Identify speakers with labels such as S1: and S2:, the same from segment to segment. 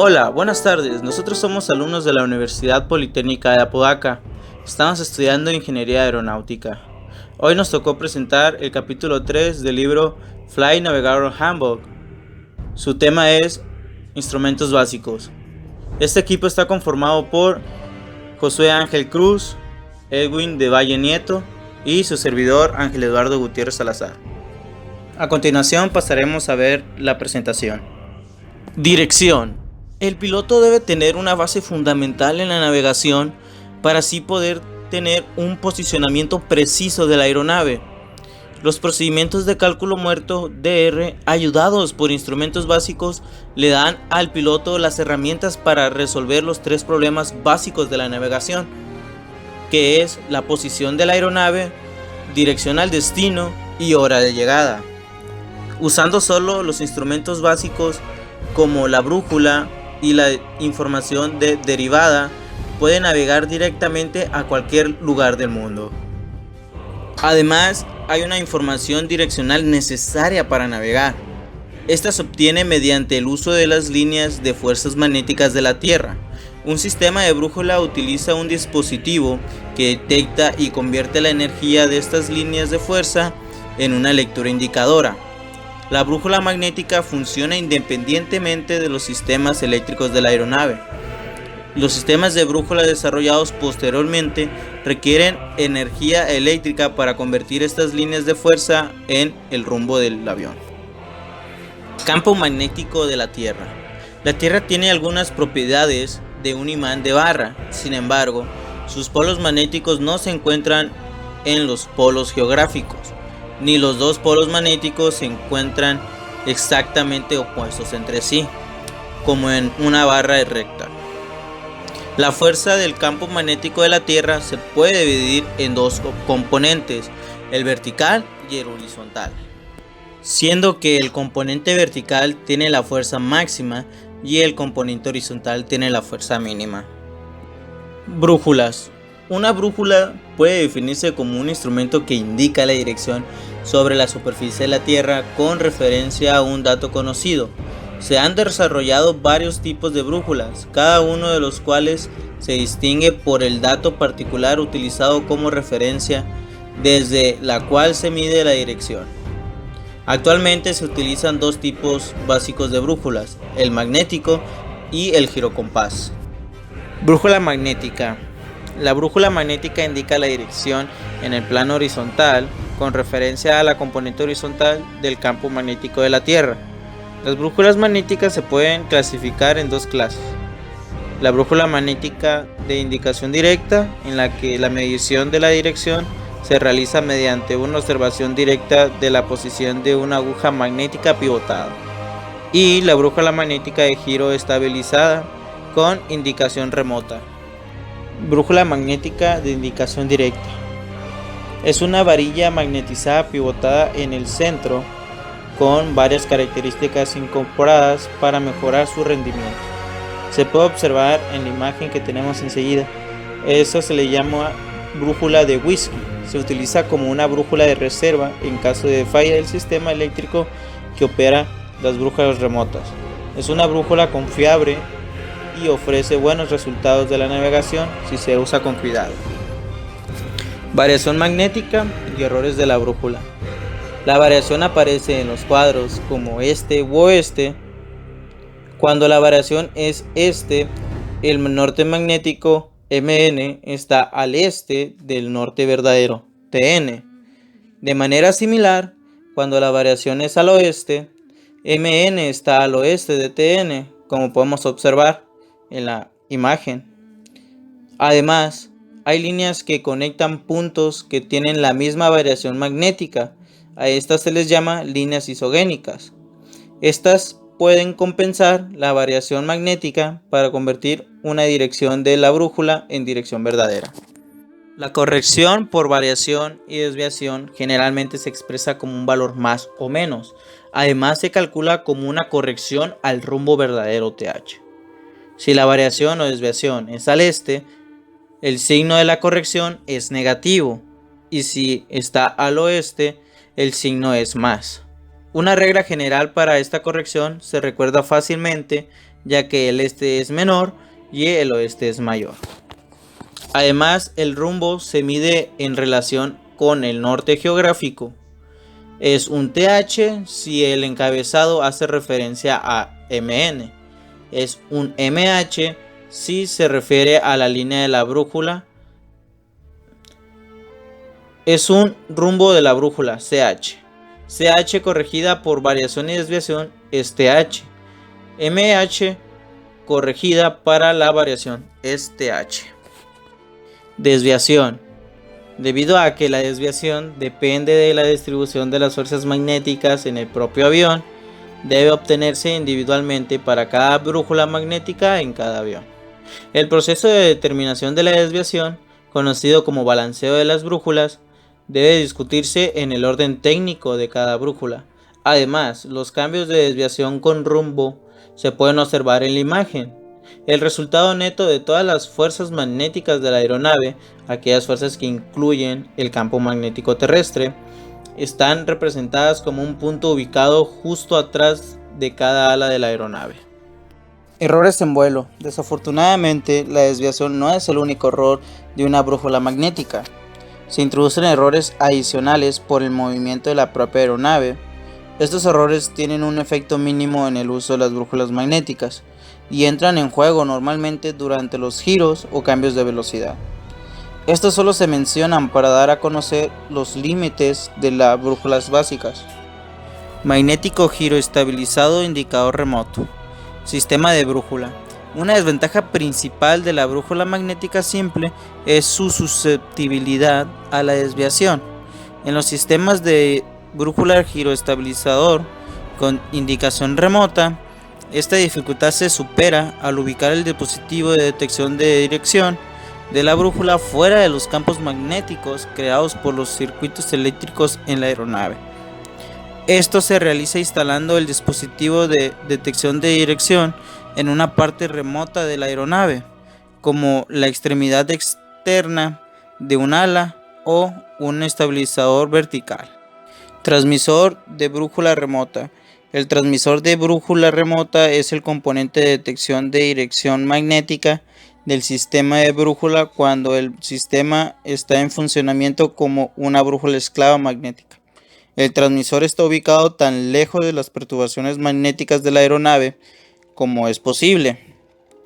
S1: Hola, buenas tardes. Nosotros somos alumnos de la Universidad Politécnica de Apodaca. Estamos estudiando Ingeniería Aeronáutica. Hoy nos tocó presentar el capítulo 3 del libro Flight Navigator Handbook. Su tema es Instrumentos Básicos. Este equipo está conformado por Josué Ángel Cruz, Edwin de Valle Nieto y su servidor Ángel Eduardo Gutiérrez Salazar. A continuación pasaremos a ver la presentación. Dirección. El piloto debe tener una base fundamental en la navegación para así poder tener un posicionamiento preciso de la aeronave. Los procedimientos de cálculo muerto DR, ayudados por instrumentos básicos, le dan al piloto las herramientas para resolver los tres problemas básicos de la navegación, que es la posición de la aeronave, dirección al destino y hora de llegada. Usando solo los instrumentos básicos como la brújula y la información derivada, puede navegar directamente a cualquier lugar del mundo. Además, hay una información direccional necesaria para navegar. Esta se obtiene mediante el uso de las líneas de fuerzas magnéticas de la Tierra. Un sistema de brújula utiliza un dispositivo que detecta y convierte la energía de estas líneas de fuerza en una lectura indicadora. La brújula magnética funciona independientemente de los sistemas eléctricos de la aeronave. Los sistemas de brújula desarrollados posteriormente requieren energía eléctrica para convertir estas líneas de fuerza en el rumbo del avión. Campo magnético de la Tierra. La Tierra tiene algunas propiedades de un imán de barra, sin embargo, sus polos magnéticos no se encuentran en los polos geográficos, ni los dos polos magnéticos se encuentran exactamente opuestos entre sí, como en una barra recta. La fuerza del campo magnético de la Tierra se puede dividir en dos componentes, el vertical y el horizontal, siendo que el componente vertical tiene la fuerza máxima y el componente horizontal tiene la fuerza mínima. Brújulas. Una brújula puede definirse como un instrumento que indica la dirección sobre la superficie de la Tierra con referencia a un dato conocido. Se han desarrollado varios tipos de brújulas, cada uno de los cuales se distingue por el dato particular utilizado como referencia desde la cual se mide la dirección. Actualmente se utilizan dos tipos básicos de brújulas, el magnético y el girocompás. Brújula magnética. La brújula magnética indica la dirección en el plano horizontal con referencia a la componente horizontal del campo magnético de la Tierra. Las brújulas magnéticas se pueden clasificar en dos clases. La brújula magnética de indicación directa, en la que la medición de la dirección se realiza mediante una observación directa de la posición de una aguja magnética pivotada. Y la brújula magnética de giro estabilizada con indicación remota. Brújula magnética de indicación directa. Es una varilla magnetizada pivotada en el centro con varias características incorporadas para mejorar su rendimiento. Se puede observar en la imagen que tenemos enseguida. Eso se le llama brújula de whisky. Se utiliza como una brújula de reserva en caso de falla del sistema eléctrico que opera las brújulas remotas. Es una brújula confiable y ofrece buenos resultados de la navegación si se usa con cuidado. Variación magnética y errores de la brújula. La variación aparece en los cuadros como este u oeste. Cuando la variación es este, el norte magnético MN está al este del norte verdadero TN. De manera similar, cuando la variación es al oeste, MN está al oeste de TN, como podemos observar en la imagen. Además, hay líneas que conectan puntos que tienen la misma variación magnética. A estas se les llama líneas isogénicas. Estas pueden compensar la variación magnética para convertir una dirección de la brújula en dirección verdadera. La corrección por variación y desviación generalmente se expresa como un valor más o menos. Además, se calcula como una corrección al rumbo verdadero TH. Si la variación o desviación es al este, el signo de la corrección es negativo, y si está al oeste, el signo es más. Una regla general para esta corrección se recuerda fácilmente ya que el este es menor y el oeste es mayor. Además, el rumbo se mide en relación con el norte geográfico. Es un TH si el encabezado hace referencia a MN. Es un MH si se refiere a la línea de la brújula. Es un rumbo de la brújula, CH. CH corregida por variación y desviación es TH. MH corregida para la variación es TH. Desviación. Debido a que la desviación depende de la distribución de las fuerzas magnéticas en el propio avión, debe obtenerse individualmente para cada brújula magnética en cada avión. El proceso de determinación de la desviación, conocido como balanceo de las brújulas, debe discutirse en el orden técnico de cada brújula. Además, los cambios de desviación con rumbo se pueden observar en la imagen. El resultado neto de todas las fuerzas magnéticas de la aeronave, aquellas fuerzas que incluyen el campo magnético terrestre, están representadas como un punto ubicado justo atrás de cada ala de la aeronave. Errores en vuelo. Desafortunadamente, la desviación no es el único error de una brújula magnética. Se introducen errores adicionales por el movimiento de la propia aeronave. Estos errores tienen un efecto mínimo en el uso de las brújulas magnéticas y entran en juego normalmente durante los giros o cambios de velocidad. Estos solo se mencionan para dar a conocer los límites de las brújulas básicas. Magnético giro estabilizado indicador remoto. Sistema de brújula. Una desventaja principal de la brújula magnética simple es su susceptibilidad a la desviación. En los sistemas de brújula giro estabilizador con indicación remota, esta dificultad se supera al ubicar el dispositivo de detección de dirección de la brújula fuera de los campos magnéticos creados por los circuitos eléctricos en la aeronave. Esto se realiza instalando el dispositivo de detección de dirección en una parte remota de la aeronave, como la extremidad externa de un ala o un estabilizador vertical. Transmisor de brújula remota. El transmisor de brújula remota es el componente de detección de dirección magnética del sistema de brújula cuando el sistema está en funcionamiento como una brújula esclava magnética. El transmisor está ubicado tan lejos de las perturbaciones magnéticas de la aeronave como es posible,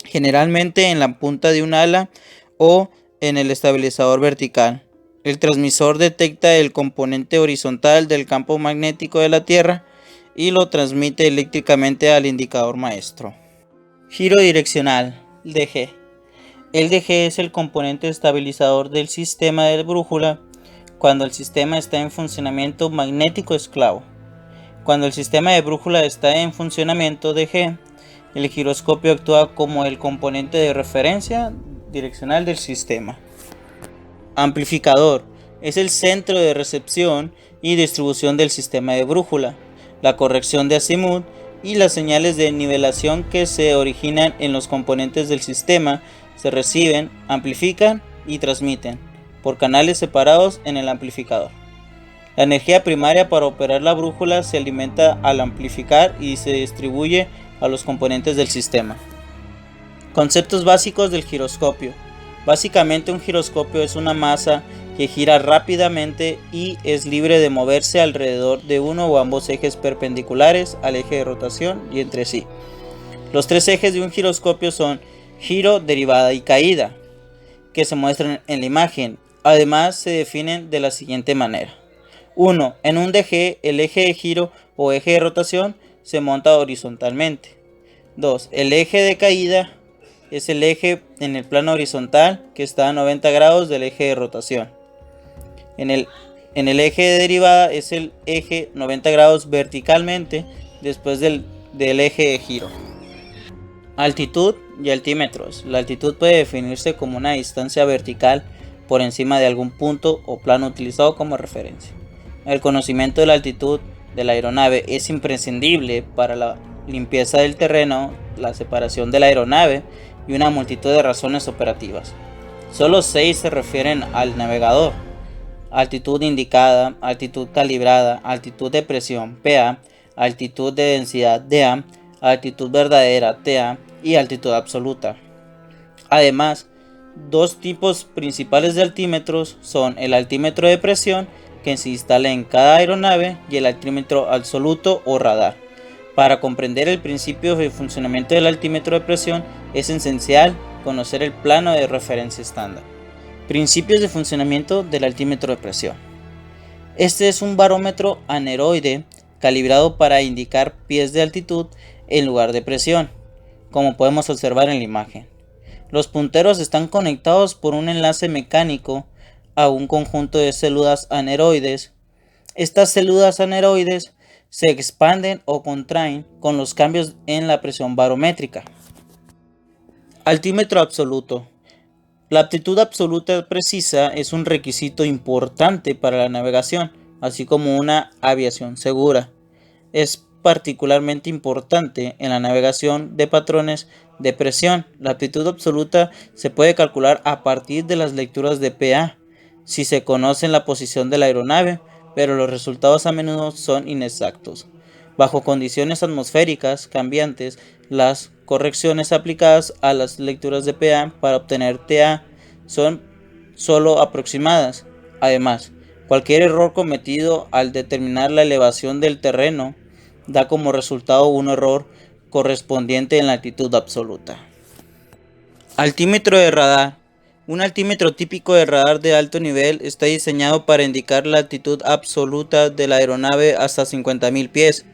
S1: generalmente en la punta de un ala o en el estabilizador vertical. El transmisor detecta el componente horizontal del campo magnético de la Tierra y lo transmite eléctricamente al indicador maestro. Giro direccional, DG. El DG es el componente estabilizador del sistema de brújula cuando el sistema está en funcionamiento magnético esclavo. Cuando el sistema de brújula está en funcionamiento DG, el giroscopio actúa como el componente de referencia direccional del sistema. Amplificador es el centro de recepción y distribución del sistema de brújula, la corrección de azimut y las señales de nivelación que se originan en los componentes del sistema se reciben, amplifican y transmiten por canales separados en el amplificador. La energía primaria para operar la brújula se alimenta al amplificar y se distribuye a los componentes del sistema. Conceptos básicos del giroscopio. Básicamente un giroscopio es una masa que gira rápidamente y es libre de moverse alrededor de uno o ambos ejes perpendiculares al eje de rotación y entre sí. Los tres ejes de un giroscopio son giro, derivada y caída, que se muestran en la imagen. Además se definen de la siguiente manera. 1. En un DG, el eje de giro o eje de rotación se monta horizontalmente. 2. El eje de caída es el eje en el plano horizontal que está a 90 grados del eje de rotación. En el eje de derivada es el eje 90 grados verticalmente después del eje de giro. Altitud y altímetros. La altitud puede definirse como una distancia vertical por encima de algún punto o plano utilizado como referencia. El conocimiento de la altitud de la aeronave es imprescindible para la limpieza del terreno, la separación de la aeronave y una multitud de razones operativas. Solo 6 se refieren al navegador: altitud indicada, altitud calibrada, altitud de presión PA, altitud de densidad DA, altitud verdadera TA, y altitud absoluta. Además, dos tipos principales de altímetros son el altímetro de presión, que se instala en cada aeronave, y el altímetro absoluto o radar. Para comprender el principio de funcionamiento del altímetro de presión es esencial conocer el plano de referencia estándar. Principios de funcionamiento del altímetro de presión. Este es un barómetro aneroide calibrado para indicar pies de altitud en lugar de presión, como podemos observar en la imagen. Los punteros están conectados por un enlace mecánico a un conjunto de células aneroides. Estas células aneroides se expanden o contraen con los cambios en la presión barométrica. Altímetro absoluto. La aptitud absoluta precisa es un requisito importante para la navegación, así como una aviación segura. Es particularmente importante en la navegación de patrones de presión. La aptitud absoluta se puede calcular a partir de las lecturas de PA, si se conoce la posición de la aeronave, pero los resultados a menudo son inexactos. Bajo condiciones atmosféricas cambiantes, las correcciones aplicadas a las lecturas de PA para obtener TA son solo aproximadas. Además, cualquier error cometido al determinar la elevación del terreno da como resultado un error correspondiente en la altitud absoluta. Altímetro de radar. Un altímetro típico de radar de alto nivel está diseñado para indicar la altitud absoluta de la aeronave hasta 50.000 pies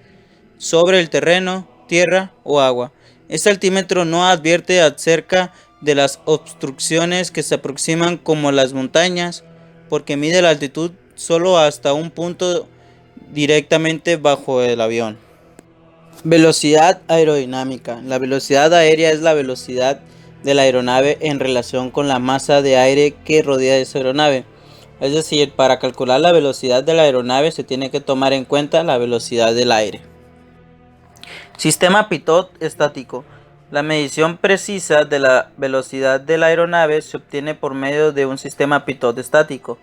S1: sobre el terreno, tierra o agua. Este altímetro no advierte acerca de las obstrucciones que se aproximan como las montañas, porque mide la altitud solo hasta un punto directamente bajo el avión. Velocidad aerodinámica. La velocidad aérea es la velocidad de la aeronave en relación con la masa de aire que rodea esa aeronave. Es decir, para calcular la velocidad de la aeronave se tiene que tomar en cuenta la velocidad del aire. Sistema pitot estático. La medición precisa de la velocidad de la aeronave se obtiene por medio de un sistema pitot estático.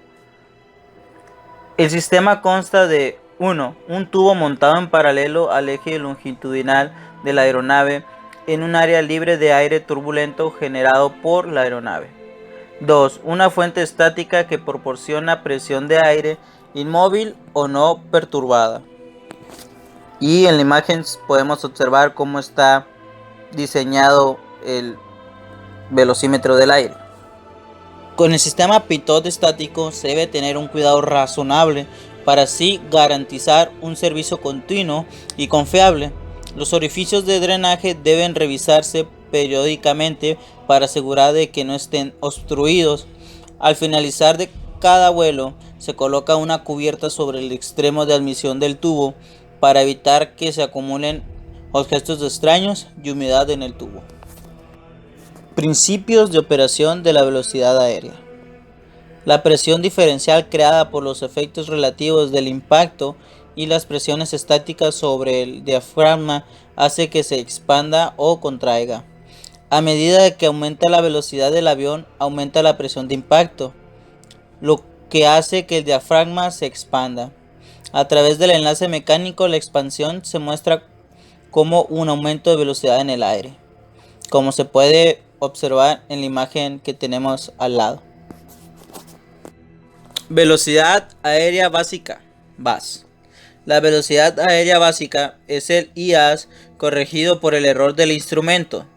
S1: El sistema consta de 1. Un tubo montado en paralelo al eje longitudinal de la aeronave en un área libre de aire turbulento generado por la aeronave. 2. Una fuente estática que proporciona presión de aire inmóvil o no perturbada. Y en la imagen podemos observar cómo está diseñado el velocímetro del aire. Con el sistema pitot estático se debe tener un cuidado razonable para así garantizar un servicio continuo y confiable. Los orificios de drenaje deben revisarse periódicamente para asegurar de que no estén obstruidos. Al finalizar de cada vuelo se coloca una cubierta sobre el extremo de admisión del tubo para evitar que se acumulen objetos extraños y humedad en el tubo. Principios de operación de la velocidad aérea. La presión diferencial creada por los efectos relativos del impacto y las presiones estáticas sobre el diafragma hace que se expanda o contraiga. A medida que aumenta la velocidad del avión, aumenta la presión de impacto, lo que hace que el diafragma se expanda. A través del enlace mecánico, la expansión se muestra como un aumento de velocidad en el aire, como se puede observar en la imagen que tenemos al lado. Velocidad aérea básica, VAS. La velocidad aérea básica es el IAS corregido por el error del instrumento.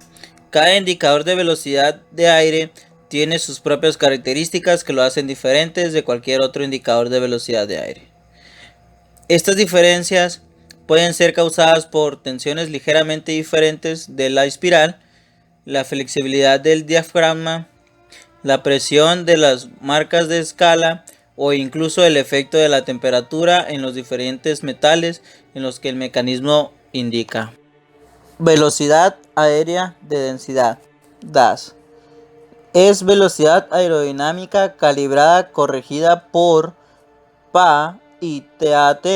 S1: Cada indicador de velocidad de aire tiene sus propias características que lo hacen diferentes de cualquier otro indicador de velocidad de aire. Estas diferencias pueden ser causadas por tensiones ligeramente diferentes de la espiral, la flexibilidad del diafragma, la presión de las marcas de escala o incluso el efecto de la temperatura en los diferentes metales en los que el mecanismo indica. Velocidad aérea de densidad, DAS. Es velocidad aerodinámica calibrada corregida por PA y TAT.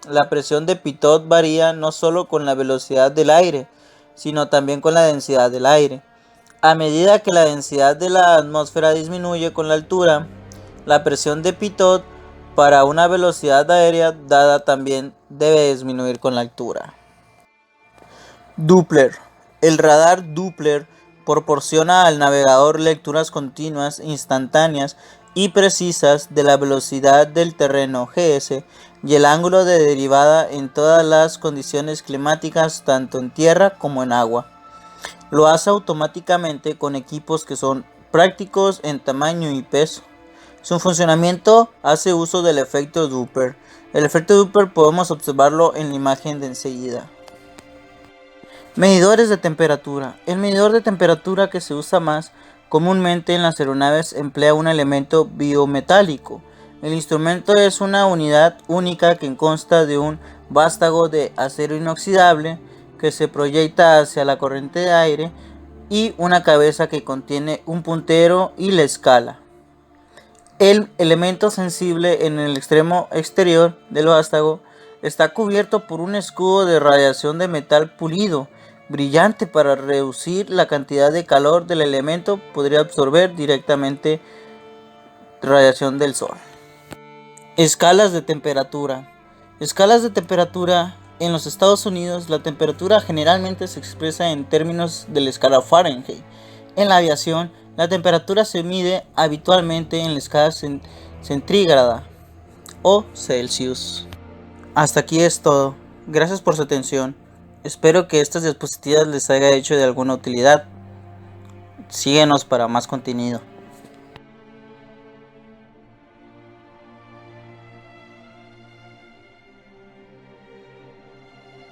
S1: La presión de pitot varía no solo con la velocidad del aire, sino también con la densidad del aire. A medida que la densidad de la atmósfera disminuye con la altura, la presión de pitot para una velocidad aérea dada también debe disminuir con la altura. Doppler. El radar Doppler proporciona al navegador lecturas continuas, instantáneas y precisas de la velocidad del terreno GS y el ángulo de derivada en todas las condiciones climáticas, tanto en tierra como en agua. Lo hace automáticamente con equipos que son prácticos en tamaño y peso. Su funcionamiento hace uso del efecto Doppler. El efecto Doppler podemos observarlo en la imagen de enseguida. Medidores de temperatura. El medidor de temperatura que se usa más comúnmente en las aeronaves emplea un elemento biometálico. El instrumento es una unidad única que consta de un vástago de acero inoxidable que se proyecta hacia la corriente de aire y una cabeza que contiene un puntero y la escala. El elemento sensible en el extremo exterior del vástago está cubierto por un escudo de radiación de metal pulido, brillante para reducir la cantidad de calor del elemento. Podría absorber directamente radiación del sol. Escalas de temperatura. Escalas de temperatura. En los Estados Unidos, la temperatura generalmente se expresa en términos de la escala Fahrenheit. En la aviación, la temperatura se mide habitualmente en la escala centígrada o Celsius. Hasta aquí es todo. Gracias por su atención. Espero que estas diapositivas les haya hecho de alguna utilidad. Síguenos para más contenido.